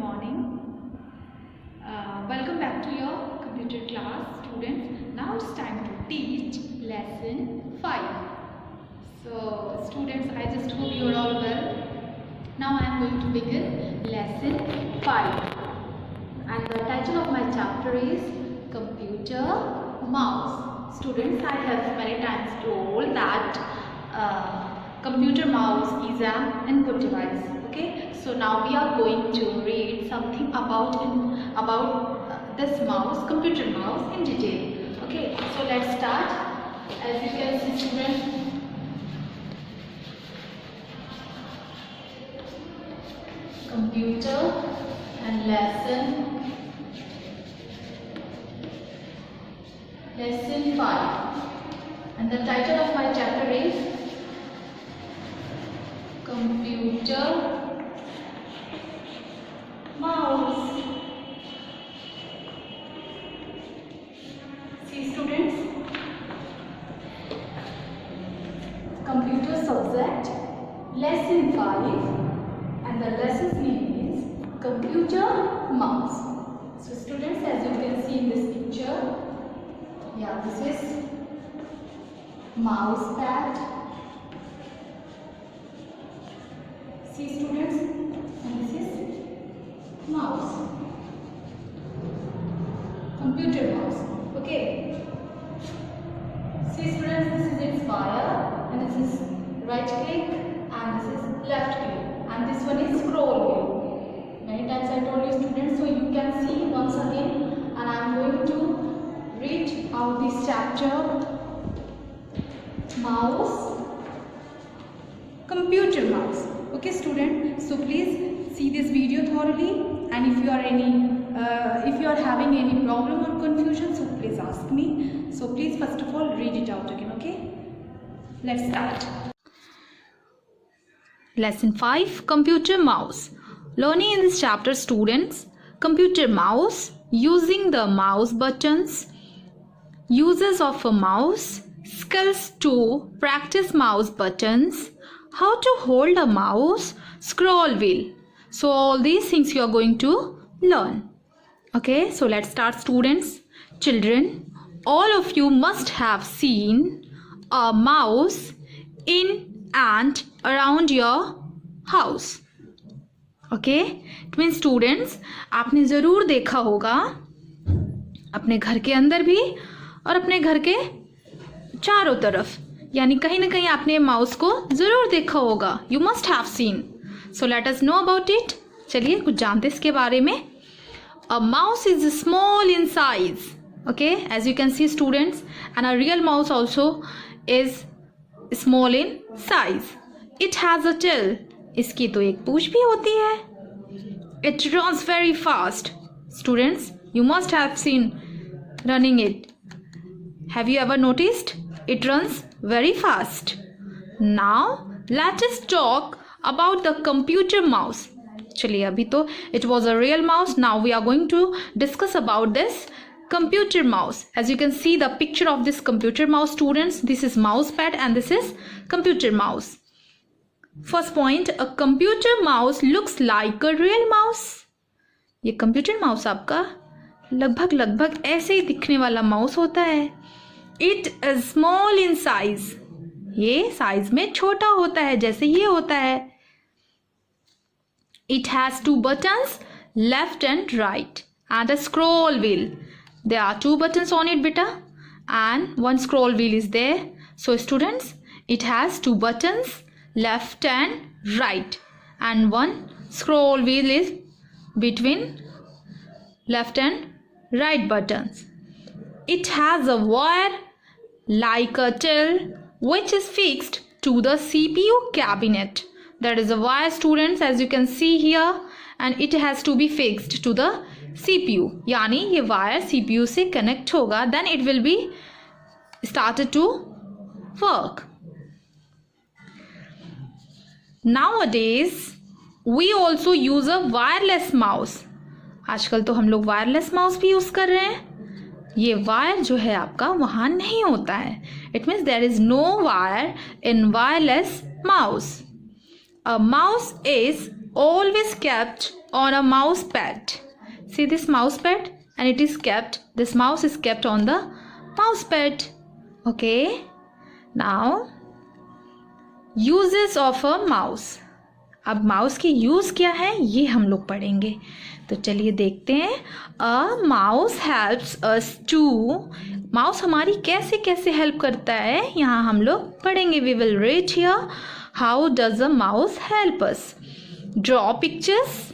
morning. Welcome back to your computer class, students. Now it's time to teach lesson 5. So, students, I just hope you are all well. Now I am going to begin lesson 5. And the title of my chapter is Computer Mouse. Students, I have many times told that computer mouse is an input device. Okay, so now we are going to read something about this mouse, computer mouse, in detail. Okay, so let's start. As you can see, students, computer and lesson 5, and the title of my chapter is Computer Mouse. See, students, computer subject, lesson 5, and the lesson's name is Computer Mouse. So students, as you can see in this picture, this is mouse pad. See, students, and this is mouse, computer mouse. Okay. See, students, this is its wire, and this is right click, and this is left click, and this one is scroll wheel. Many times I told you, students, so you can see once again, and I am going to read out this chapter. Mouse, computer mouse. Okay, student, so please see this video thoroughly, and if you are having any problem or confusion, so please ask me. So please first of all read it out again. Okay, let's start. Lesson 5, Computer Mouse. Learning in this chapter, students, computer mouse, using the mouse buttons, uses of a mouse, skills to practice mouse buttons, how to hold a mouse, scroll wheel. So all these things you are going to learn. Okay, so let's start, students. Children, all of you must have seen a mouse in and around your house. Okay, it means students, आपने ज़रूर देखा होगा अपने घर के अंदर भी और अपने घर के चारों तरफ, यानी कहीं ना कहीं आपने माउस को ज़रूर देखा होगा. You must have seen. So let us know about it. चलिए कुछ जानते इसके बारे में. A mouse is small in size. Okay, as you can see, students, and a real mouse also is small in size. It has a tail. इसकी तो एक पूंछ भी होती है. It runs very fast. Students, you must have seen running it. Have you ever noticed? It runs very fast. Now let us talk about the computer mouse. चलिए, अभी तो it was a real mouse. Now we are going to discuss about this computer mouse. As you can see the picture of this computer mouse, students, this is mouse pad and this is computer mouse. First point, a computer mouse looks like a real mouse. ये computer mouse आपका लगभग ऐसे ही दिखने वाला mouse होता है. It is small in size. ये size में छोटा होता है, जैसे ये होता है. It has two buttons, left and right, and a scroll wheel. There are two buttons on it, beta, and one scroll wheel is there. So students, it has two buttons, left and right, and one scroll wheel is between left and right buttons. It has a wire like a tail which is fixed to the CPU cabinet. That is a wire, students, as you can see here, and it has to be fixed to the CPU. यानी ये wire CPU से connect होगा, then it will be started to work. Nowadays we also use a wireless mouse. आजकल तो हम लोग wireless mouse भी use कर रहे हैं. ये वायर जो है आपका वहाँ नहीं होता है. It means there is no wire in wireless mouse. A mouse is always kept on a mouse pad. See this mouse pad, and it is kept, this mouse is kept on the mouse pad. Okay, now uses of a mouse. अब mouse की use क्या है ये हम लोग पढ़ेंगे, तो चलिए देखते हैं. A mouse helps us to, mouse हमारी कैसे कैसे हेल्प करता है यहाँ हम लोग पढ़ेंगे. We will read here how does a mouse help us. Draw pictures,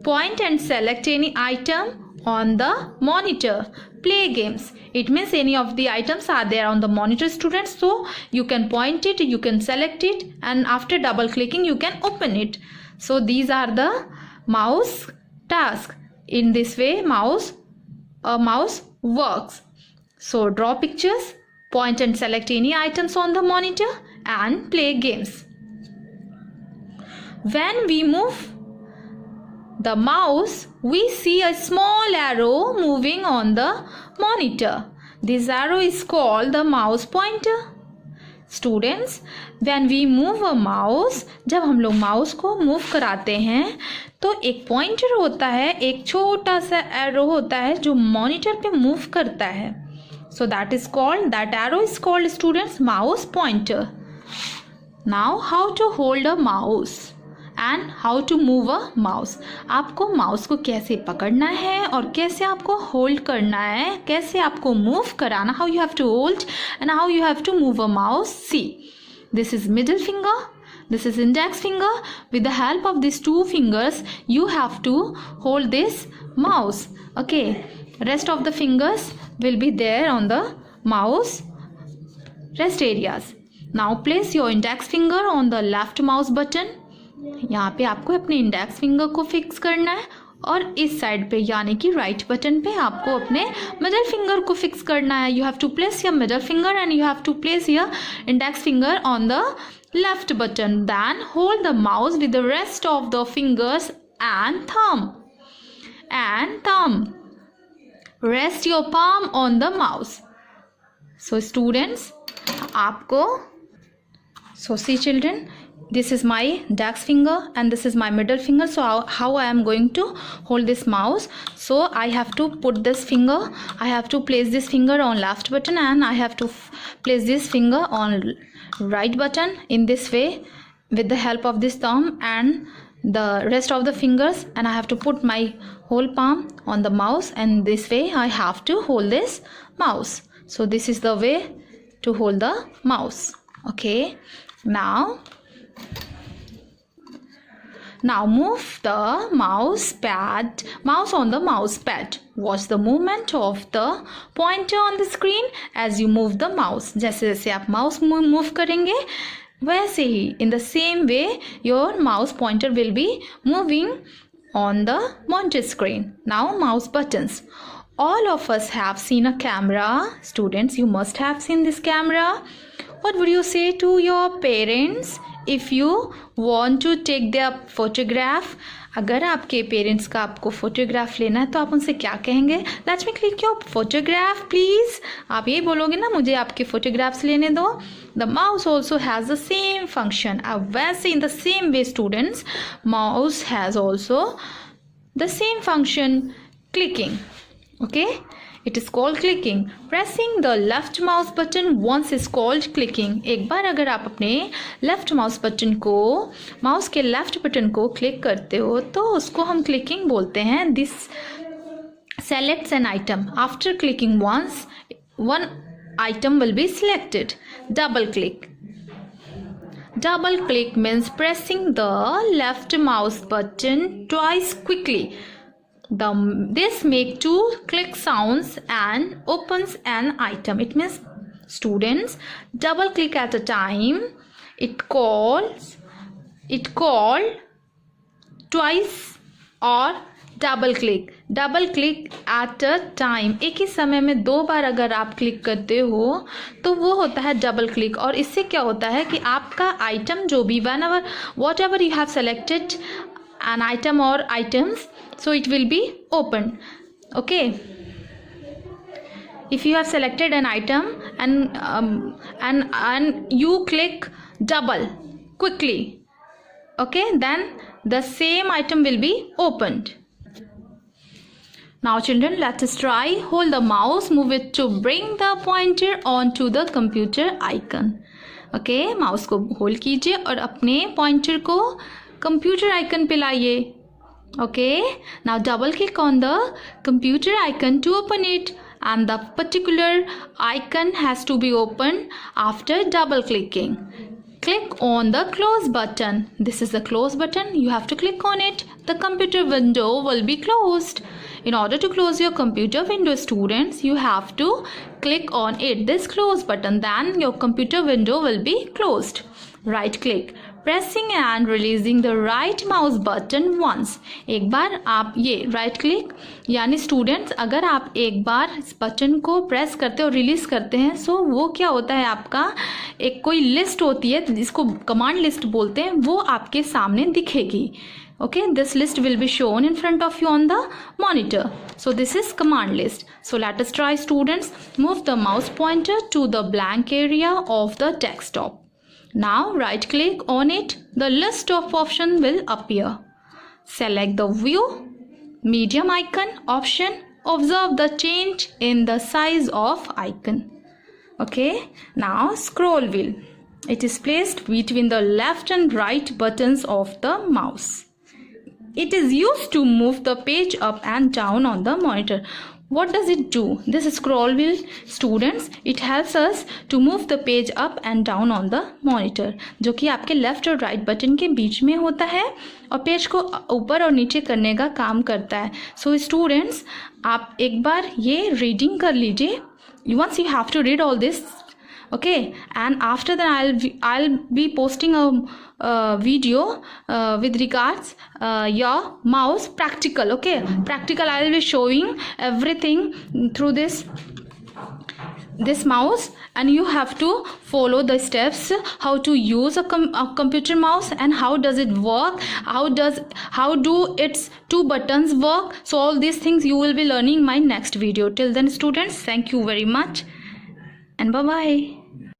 point and select any item on the monitor. Play games, it means any of the items are there on the monitor, students, so you can point it, you can select it, and after double clicking you can open it. So these are the mouse tasks. In this way a mouse works. So draw pictures, point and select any items on the monitor, and play games. When we move the mouse, we see a small arrow moving on the monitor. This arrow is called the mouse pointer. Students, when we move a mouse, जब हम लोग mouse को move कराते हैं तो एक pointer होता है, एक छोटा सा एरो होता है जो मॉनिटर पे मूव करता है. So that arrow is called, students, mouse pointer. Now how to hold a mouse and how to move a mouse. आपको माउस को कैसे पकड़ना है और कैसे आपको होल्ड करना है, कैसे आपको मूव कराना, how you have to hold and how you have to move a mouse. See, this is middle finger, this is index finger. With the help of these two fingers you have to hold this mouse. Okay, rest of the fingers will be there on the mouse rest areas. Now place your index finger on the left mouse button. यहाँ पे आपको अपने index finger को fix करना है और इस side पे यानी कि राइट बटन पे आपको अपने मिडल फिंगर को फिक्स करना है. You have to place your middle finger and you have to place your index finger on the left button. Then hold the mouse with the rest of the fingers and thumb. Rest your palm on the mouse. So students, आपको see children, this is my index finger and this is my middle finger. So how I am going to hold this mouse? So I have to put this finger, I have to place this finger on left button and I have to place this finger on right button in this way with the help of this thumb and the rest of the fingers, and I have to put my whole palm on the mouse, and this way I have to hold this mouse. So this is the way to hold the mouse. Okay, now move the mouse on the mouse pad. Watch the movement of the pointer on the screen as you move the mouse. जैसे जैसे आप mouse move करेंगे वैसे ही in the same way your mouse pointer will be moving on the monitor screen. Now mouse buttons. All of us have seen a camera. Students, you must have seen this camera. What would you say to your parents if you want to take their photograph? अगर आपके parents का आपको photograph लेना है तो आप उनसे क्या कहेंगे? Let me click your photograph please. आप यही बोलोगे ना, मुझे आपके फोटोग्राफ्स लेने दो. The mouse also has the same function. अब वैसे in the same way students, mouse has also the same function, clicking. Okay, it is called clicking. Pressing the left mouse button once is called clicking. एक बार अगर आप अपने left mouse button को, mouse के left button को click करते हो तो उसको हम क्लिकिंग बोलते हैं. This selects an item. After clicking once, one item will be selected. Double click. Double click means pressing the left mouse button twice quickly. This make two click sounds and opens an item. It means, students, double click at a time. It called twice or double click. Double click at a time. एक ही समय में दो बार अगर आप click करते हो तो वो होता है डबल क्लिक. और इससे क्या होता है कि आपका आइटम जो भी whatever you have selected an item or items, so it will be opened. Okay, if you have selected an item and you click double quickly, Okay, then the same item will be opened. Now children, let us try. Hold the mouse, move it to bring the pointer onto the computer icon. Okay, mouse को hold कीजिए और अपने pointer को computer icon पे लाइए. Okay, now double click on the computer icon to open it, and the particular icon has to be opened after double clicking. Click on the close button. This is the close button. You have to click on it. The computer window will be closed. In order to close your computer window, students, you have to click on it, this close button. Then your computer window will be closed. Right click, pressing and releasing the right mouse button once. एक बार आप ये right click यानी students, अगर आप एक बार इस button को press करते और रिलीज करते हैं, सो वो क्या होता है, आपका एक कोई लिस्ट होती है जिसको कमांड लिस्ट बोलते हैं, वो आपके सामने दिखेगी. Okay, this list will be shown in front of you on the monitor. So this is command list. So let us try, students. Move the mouse pointer to the blank area of the desktop. Now right click on it. The list of options will appear. Select the view medium icon option. Observe the change in the size of icon. Okay, now scroll wheel. It is placed between the left and right buttons of the mouse. It is used to move the page up and down on the monitor. What does it do? This scroll wheel, students, it helps us to move the page up and down on the monitor, जो कि आपके left और right button के बीच में होता है और page को ऊपर और नीचे करने का काम करता है. So students, आप एक बार ये रीडिंग कर लीजिए. Once you have to read all this, okay, and after that I'll be posting a video with regards your mouse practical. Okay, practical, I'll be showing everything through this mouse, and you have to follow the steps how to use a computer mouse and how does it work, how do its two buttons work. So all these things you will be learning in my next video. Till then, students, thank you very much and bye bye.